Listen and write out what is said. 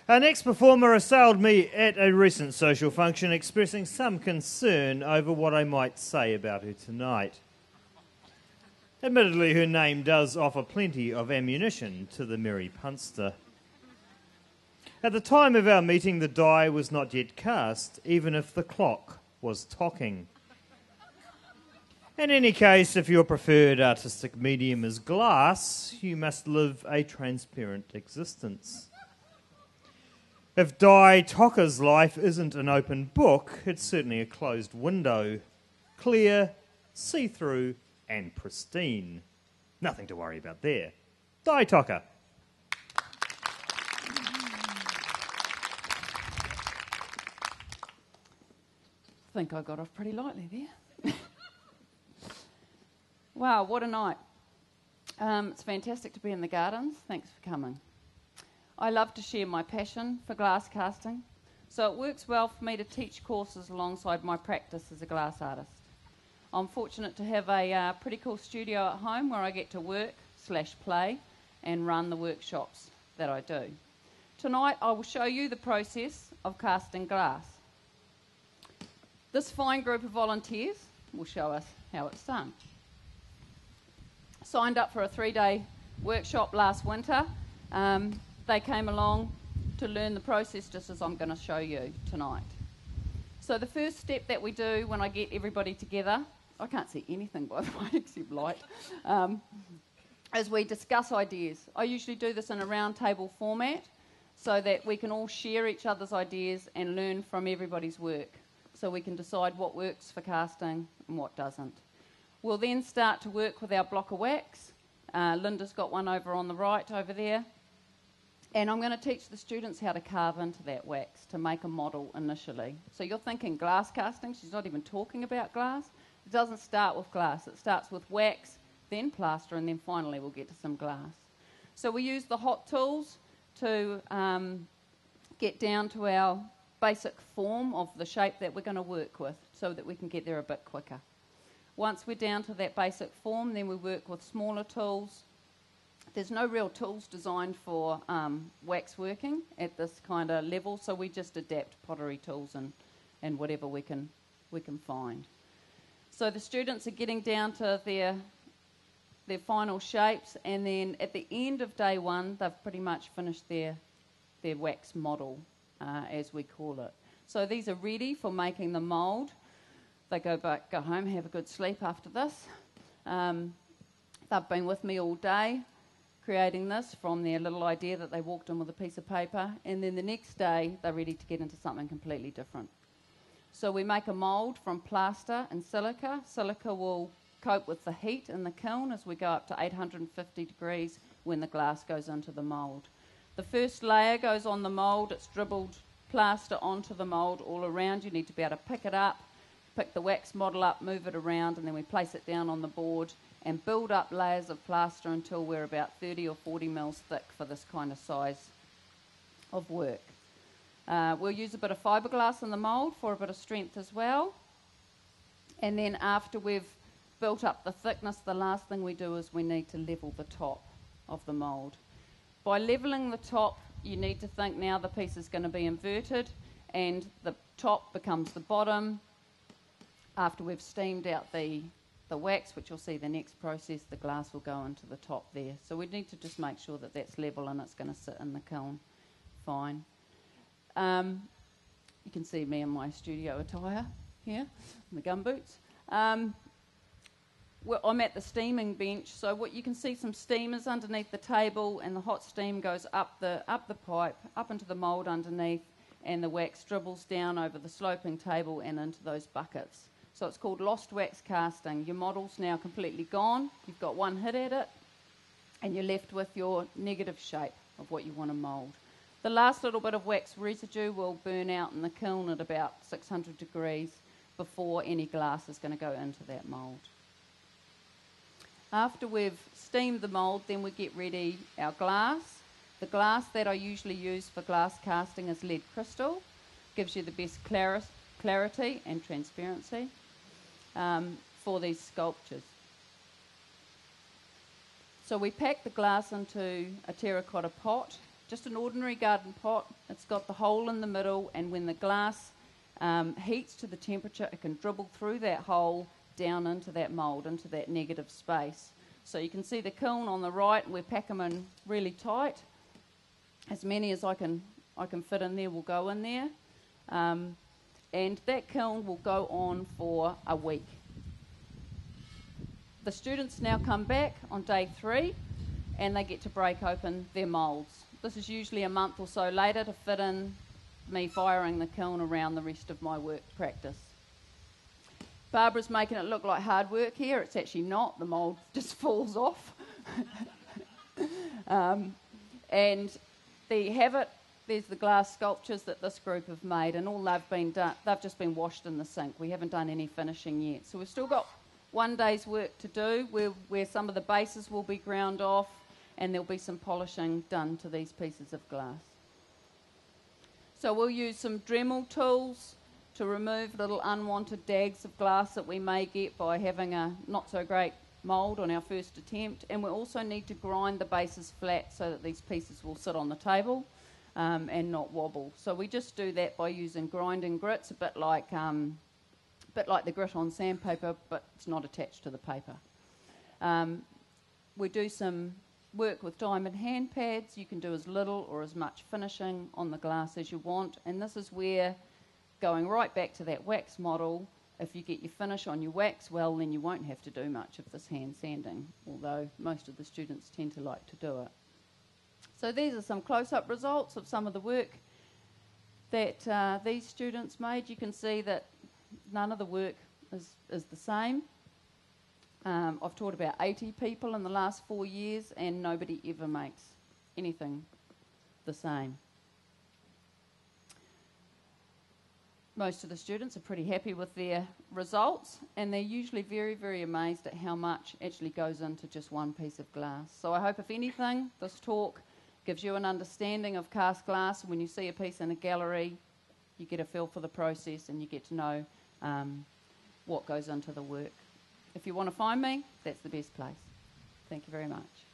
Our next performer assailed me at a recent social function, expressing some concern over what I might say about her tonight. Admittedly, her name does offer plenty of ammunition to the merry punster. At the time of our meeting, the die was not yet cast, even if the clock was tocking. In any case, if your preferred artistic medium is glass, you must live a transparent existence. If Die Tocker's life isn't an open book, it's certainly a closed window. Clear, see-through, and pristine. Nothing to worry about there. Die Tocker. I think I got off pretty lightly there. Wow, what a night. It's fantastic to be in the gardens. Thanks for coming. I love to share my passion for glass casting, so it works well for me to teach courses alongside my practice as a glass artist. I'm fortunate to have a pretty cool studio at home where I get to work/play and run the workshops that I do. Tonight I will show you the process of casting glass. This fine group of volunteers will show us how it's done. Signed up for a 3-day workshop last winter. They came along to learn the process just as I'm going to show you tonight. So the first step that we do when I get everybody together, I can't see anything by the way except light, is we discuss ideas. I usually do this in a round table format so that we can all share each other's ideas and learn from everybody's work, so we can decide what works for casting and what doesn't. We'll then start to work with our block of wax. Linda's got one over on the right over there. And I'm going to teach the students how to carve into that wax to make a model initially. So you're thinking glass casting, she's not even talking about glass. It doesn't start with glass, it starts with wax, then plaster, and then finally we'll get to some glass. So we use the hot tools to get down to our basic form of the shape that we're going to work with so that we can get there a bit quicker. Once we're down to that basic form, then we work with smaller tools. There's no real tools designed for wax working at this kind of level, so we just adapt pottery tools and whatever we can find. So the students are getting down to their final shapes, and then at the end of day one, they've pretty much finished their wax model, as we call it. So these are ready for making the mould. They go home, have a good sleep after this. They've been with me all day, creating this from their little idea that they walked in with a piece of paper, and then the next day they're ready to get into something completely different. So we make a mould from plaster and silica. Silica will cope with the heat in the kiln as we go up to 850 degrees when the glass goes into the mould. The first layer goes on the mould, it's dribbled plaster onto the mould all around. You need to be able to pick it up, pick the wax model up, move it around, and then we place it down on the board and build up layers of plaster until we're about 30 or 40 mils thick for this kind of size of work. We'll use a bit of fiberglass in the mould for a bit of strength as well. And then after we've built up the thickness, the last thing we do is we need to level the top of the mould. By levelling the top, you need to think now the piece is going to be inverted and the top becomes the bottom. After we've steamed out the wax, which you'll see the next process, the glass will go into the top there. So we need to just make sure that that's level and it's going to sit in the kiln fine. You can see me in my studio attire here, my gumboots. Well, I'm at the steaming bench, so what you can see some steamers underneath the table, and the hot steam goes up the pipe, up into the mould underneath, and the wax dribbles down over the sloping table and into those buckets. So it's called lost wax casting. Your model's now completely gone. You've got one hit at it, and you're left with your negative shape of what you want to mould. The last little bit of wax residue will burn out in the kiln at about 600 degrees before any glass is going to go into that mould. After we've steamed the mould, then we get ready our glass. The glass that I usually use for glass casting is lead crystal. Gives you the best clarity and transparency for these sculptures. So we pack the glass into a terracotta pot just an ordinary garden pot. It's got the hole in the middle, and when the glass heats to the temperature, it can dribble through that hole down into that mould, into that negative space. So you can see the kiln on the right, we pack them in really tight. As many as I can fit in there will go in there. And that kiln will go on for a week. The students now come back on day 3 and they get to break open their moulds. This is usually a month or so later to fit in me firing the kiln around the rest of my work practice. Barbara's making it look like hard work here. It's actually not. The mould just falls off. And there you have it. There's the glass sculptures that this group have made, and all they've just been washed in the sink. We haven't done any finishing yet. So we've still got one day's work to do where some of the bases will be ground off and there'll be some polishing done to these pieces of glass. So we'll use some Dremel tools to remove little unwanted dags of glass that we may get by having a not so great mould on our first attempt. And we also need to grind the bases flat so that these pieces will sit on the table and not wobble. So we just do that by using grinding grits, a bit like the grit on sandpaper, but it's not attached to the paper. We do some work with diamond hand pads. You can do as little or as much finishing on the glass as you want, and this is where, going right back to that wax model, if you get your finish on your wax well, then you won't have to do much of this hand sanding, although most of the students tend to like to do it. So these are some close-up results of some of the work that these students made. You can see that none of the work is the same. I've taught about 80 people in the last 4 years, and nobody ever makes anything the same. Most of the students are pretty happy with their results, and they're usually very, very amazed at how much actually goes into just one piece of glass. So I hope, if anything, this talk gives you an understanding of cast glass. When you see a piece in a gallery, you get a feel for the process and you get to know what goes into the work. If you want to find me, that's the best place. Thank you very much.